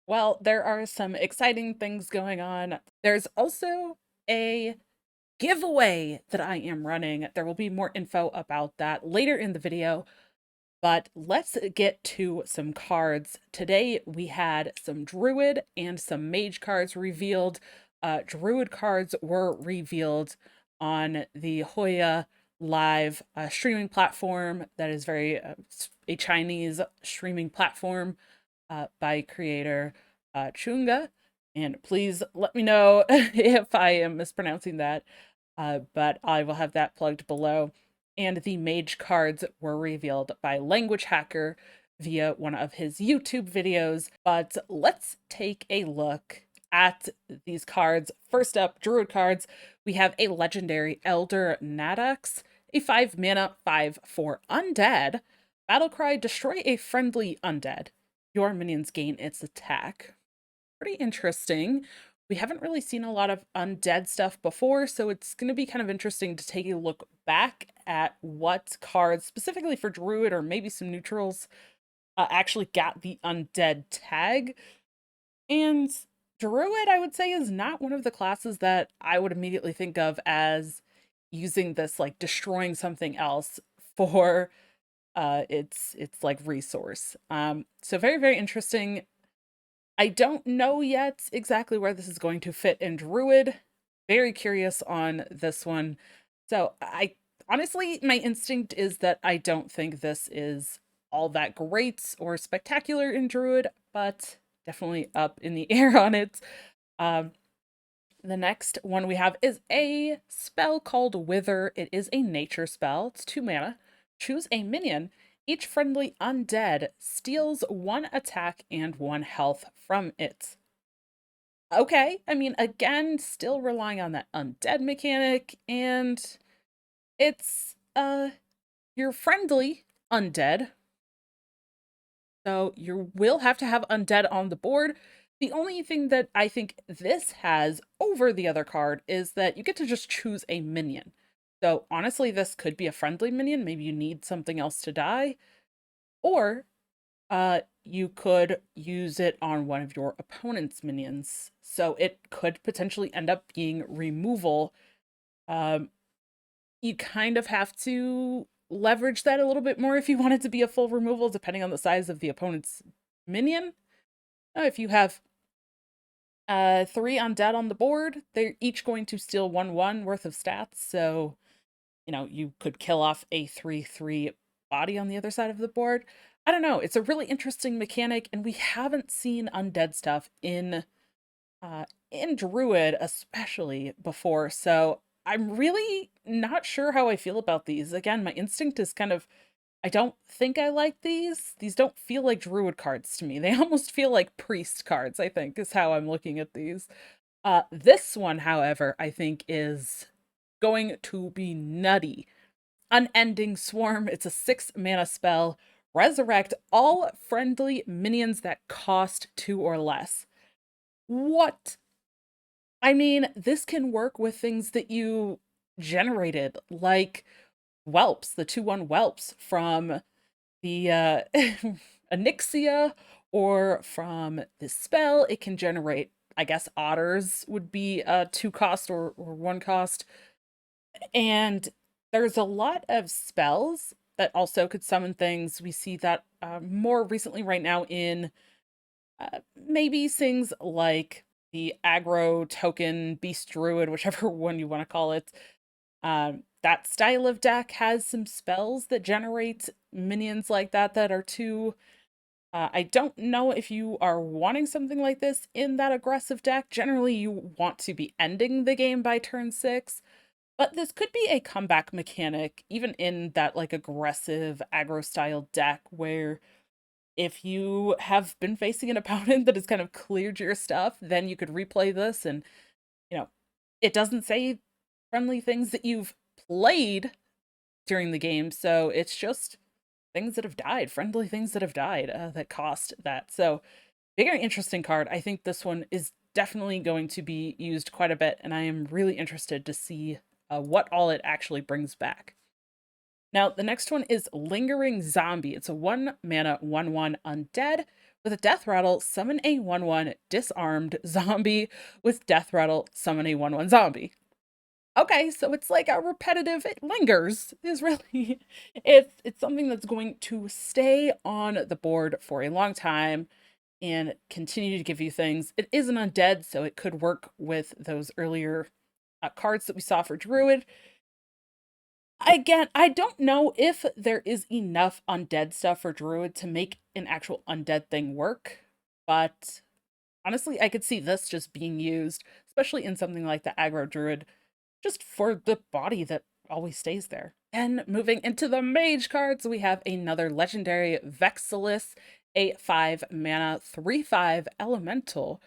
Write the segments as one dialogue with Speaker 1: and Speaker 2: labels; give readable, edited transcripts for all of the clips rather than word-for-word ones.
Speaker 1: Well, there are some exciting things going on. There's also a giveaway that I am running. There will be more info about that later in the video, but let's get to some cards. Today we had some Druid and some Mage cards revealed. Druid cards were revealed on the Hoya live streaming platform that is very a Chinese streaming platform by creator Chunga. And please let me know if I am mispronouncing that, but I will have that plugged below. And the mage cards were revealed by Language Hacker via one of his YouTube videos. But let's take a look at these cards. First up, Druid cards. We have a legendary Elder Nadax, a 5 mana, 5/4 undead. Battlecry, destroy a friendly undead. Your minions gain its attack. Pretty interesting. We haven't really seen a lot of undead stuff before, so it's going to be kind of interesting to take a look back at what cards, specifically for Druid or maybe some neutrals, actually got the undead tag. And Druid, I would say, is not one of the classes that I would immediately think of as using this, like, destroying something else for its like resource. So very, very interesting. I don't know yet exactly where this is going to fit in Druid. Very curious on this one. So I honestly, my instinct is that I don't think this is all that great or spectacular in Druid, but definitely up in the air on it. Um, the next one we have is a spell called Wither. It is a nature spell. It's 2 mana. Choose a minion. Each friendly undead steals 1 attack and 1 health from it. Okay, I mean, again, still relying on that undead mechanic, and it's, you're friendly undead, so you will have to have undead on the board. The only thing that I think this has over the other card is that you get to just choose a minion. So honestly, this could be a friendly minion. Maybe you need something else to die. Or you could use it on one of your opponent's minions. So it could potentially end up being removal. Um, you kind of have to leverage that a little bit more if you want it to be a full removal, depending on the size of the opponent's minion. If you have 3 undead on the board, they're each going to steal 1/1 worth of stats. So, you know, you could kill off a 3/3 body on the other side of the board. I don't know. It's a really interesting mechanic, and we haven't seen undead stuff in Druid especially before. So I'm really not sure how I feel about these. Again, my instinct is kind of I don't think I like these. These don't feel like Druid cards to me. They almost feel like priest cards, I think, is how I'm looking at these. This one, however, I think is going to be nutty. Unending Swarm. It's a 6 mana spell. Resurrect all friendly minions that cost 2 or less. What? I mean, this can work with things that you generated, like whelps, the 2/1 whelps from the Onyxia or from this spell. It can generate, I guess, otters would be 2 cost or 1 cost. And there's a lot of spells that also could summon things. We see that more recently right now in maybe things like the aggro token beast druid, whichever one you want to call it. That style of deck has some spells that generate minions like that that are too. I don't know if you are wanting something like this in that aggressive deck. Generally, you want to be ending the game by turn 6. But this could be a comeback mechanic, even in that like aggressive aggro style deck, where if you have been facing an opponent that has kind of cleared your stuff, then you could replay this and, you know, it doesn't say friendly things that you've played during the game, so it's just things that have died, friendly things that have died that cost that. So, very interesting card. I think this one is definitely going to be used quite a bit, and I am really interested to see what all it actually brings back. Now, the next one is Lingering Zombie. It's a 1 mana 1/1 undead With a Deathrattle, summon a 1/1 disarmed zombie. With Deathrattle, summon a 1/1 zombie. Okay, so it's like a repetitive, it lingers, is really, it's something that's going to stay on the board for a long time and continue to give you things. It is an undead, so it could work with those earlier cards that we saw for Druid. Again, I don't know if there is enough undead stuff for Druid to make an actual undead thing work, but honestly, I could see this just being used, especially in something like the aggro Druid, just for the body that always stays there. And moving into the mage cards, we have another legendary Vexillus, a 5 mana 3/5 elemental.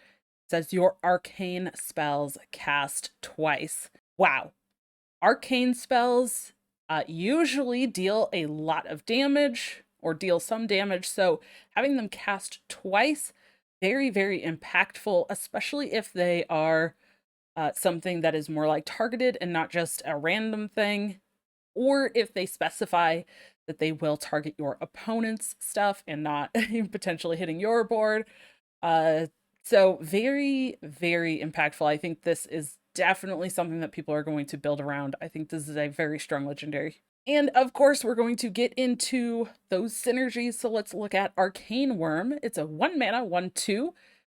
Speaker 1: It says your arcane spells cast twice. Wow. Arcane spells usually deal a lot of damage or deal some damage, so having them cast twice, very, very impactful, especially if they are something that is more like targeted and not just a random thing, or if they specify that they will target your opponent's stuff and not potentially hitting your board. So very, very impactful. I think this is definitely something that people are going to build around. I think this is a very strong legendary. And of course, we're going to get into those synergies. So let's look at Arcane Worm. It's a 1 mana, 1/2.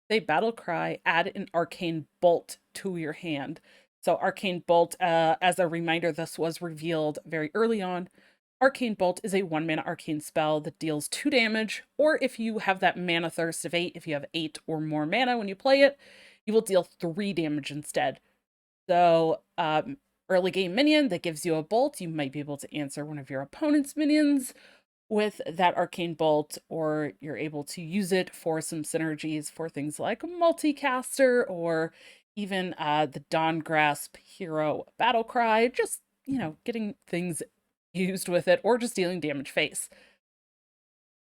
Speaker 1: They battle cry, add an arcane bolt to your hand. So Arcane Bolt, as a reminder, this was revealed very early on. Arcane Bolt is a 1 mana arcane spell that deals 2 damage, or if you have that mana thirst of 8, if you have 8 or more mana when you play it, you will deal 3 damage instead. So, early game minion that gives you a bolt, you might be able to answer one of your opponent's minions with that arcane bolt, or you're able to use it for some synergies for things like multicaster or even the Dawn Grasp hero battle cry, just, you know, getting things used with it or just dealing damage face.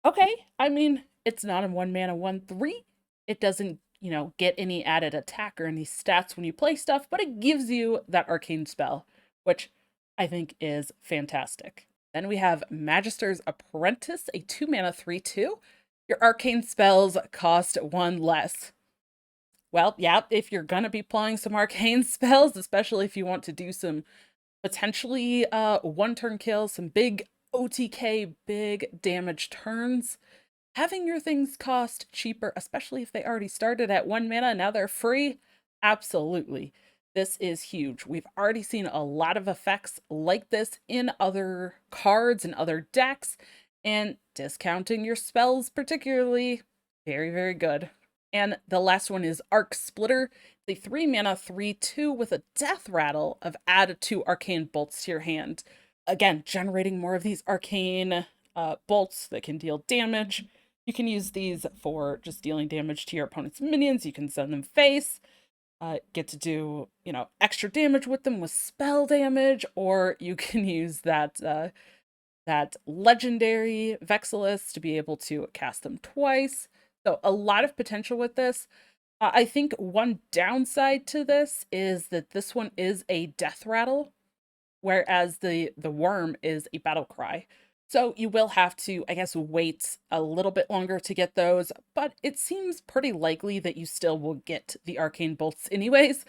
Speaker 1: Okay, I mean, it's not a 1 mana 1/3. It doesn't, you know, get any added attack or any stats when you play stuff, but it gives you that arcane spell, which I think is fantastic. Then we have Magister's Apprentice, a 2 mana 3/2. Your arcane spells cost 1 less. Well, yeah, if you're gonna be playing some arcane spells, especially if you want to do some potentially one-turn kills, some big OTK, big damage turns, having your things cost cheaper, especially if they already started at 1 mana, now they're free, absolutely. This is huge. We've already seen a lot of effects like this in other cards and other decks, and discounting your spells particularly, very, very good. And the last one is Arc Splitter, the 3 mana 3/2 with a Deathrattle of add 2 arcane bolts to your hand. Again, generating more of these arcane bolts that can deal damage. You can use these for just dealing damage to your opponent's minions. You can send them face, get to do, you know, extra damage with them with spell damage, or you can use that legendary Vexillus to be able to cast them twice. So a lot of potential with this. I think one downside to this is that this one is a Deathrattle, whereas the worm is a battle cry. So you will have to, I guess, wait a little bit longer to get those, but it seems pretty likely that you still will get the arcane bolts anyways,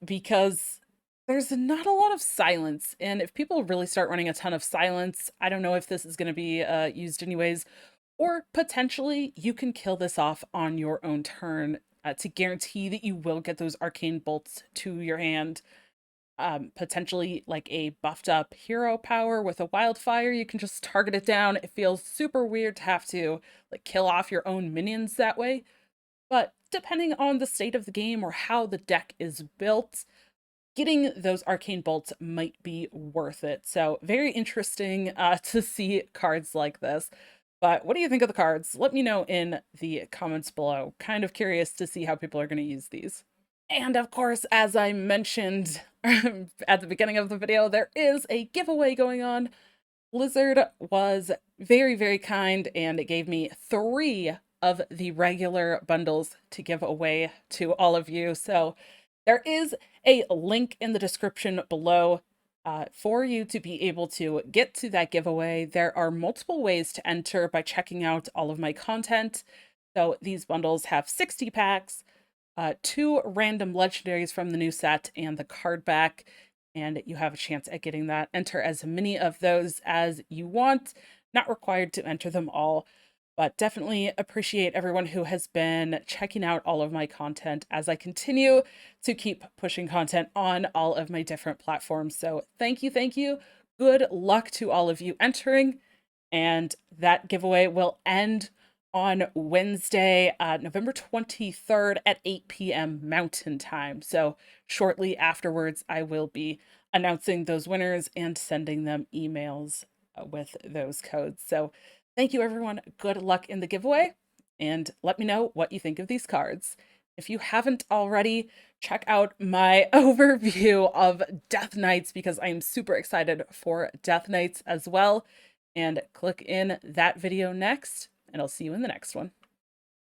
Speaker 1: because there's not a lot of silence, and if people really start running a ton of silence, I don't know if this is going to be used anyways, or potentially you can kill this off on your own turn to guarantee that you will get those arcane bolts to your hand. Potentially like a buffed up hero power with a wildfire, you can just target it down. It feels super weird to have to like kill off your own minions that way, but depending on the state of the game or how the deck is built, getting those arcane bolts might be worth it. So very interesting to see cards like this. But what do you think of the cards? Let me know in the comments below. Kind of curious to see how people are going to use these. And of course, as I mentioned at the beginning of the video, there is a giveaway going on. Blizzard was very, very kind, and it gave me 3 of the regular bundles to give away to all of you. So there is a link in the description below for you to be able to get to that giveaway. There are multiple ways to enter by checking out all of my content. So these bundles have 60 packs, 2 random legendaries from the new set, and the card back, and you have a chance at getting that. Enter as many of those as you want, not required to enter them all, but definitely appreciate everyone who has been checking out all of my content as I continue to keep pushing content on all of my different platforms. So thank you, thank you. Good luck to all of you entering, and that giveaway will end on Wednesday, November 23rd at 8 p.m. Mountain Time. So shortly afterwards, I will be announcing those winners and sending them emails with those codes. So thank you, everyone. Good luck in the giveaway, and let me know what you think of these cards. If you haven't already, check out my overview of Death Knights because I am super excited for Death Knights as well. And click in that video next, and I'll see you in the next one.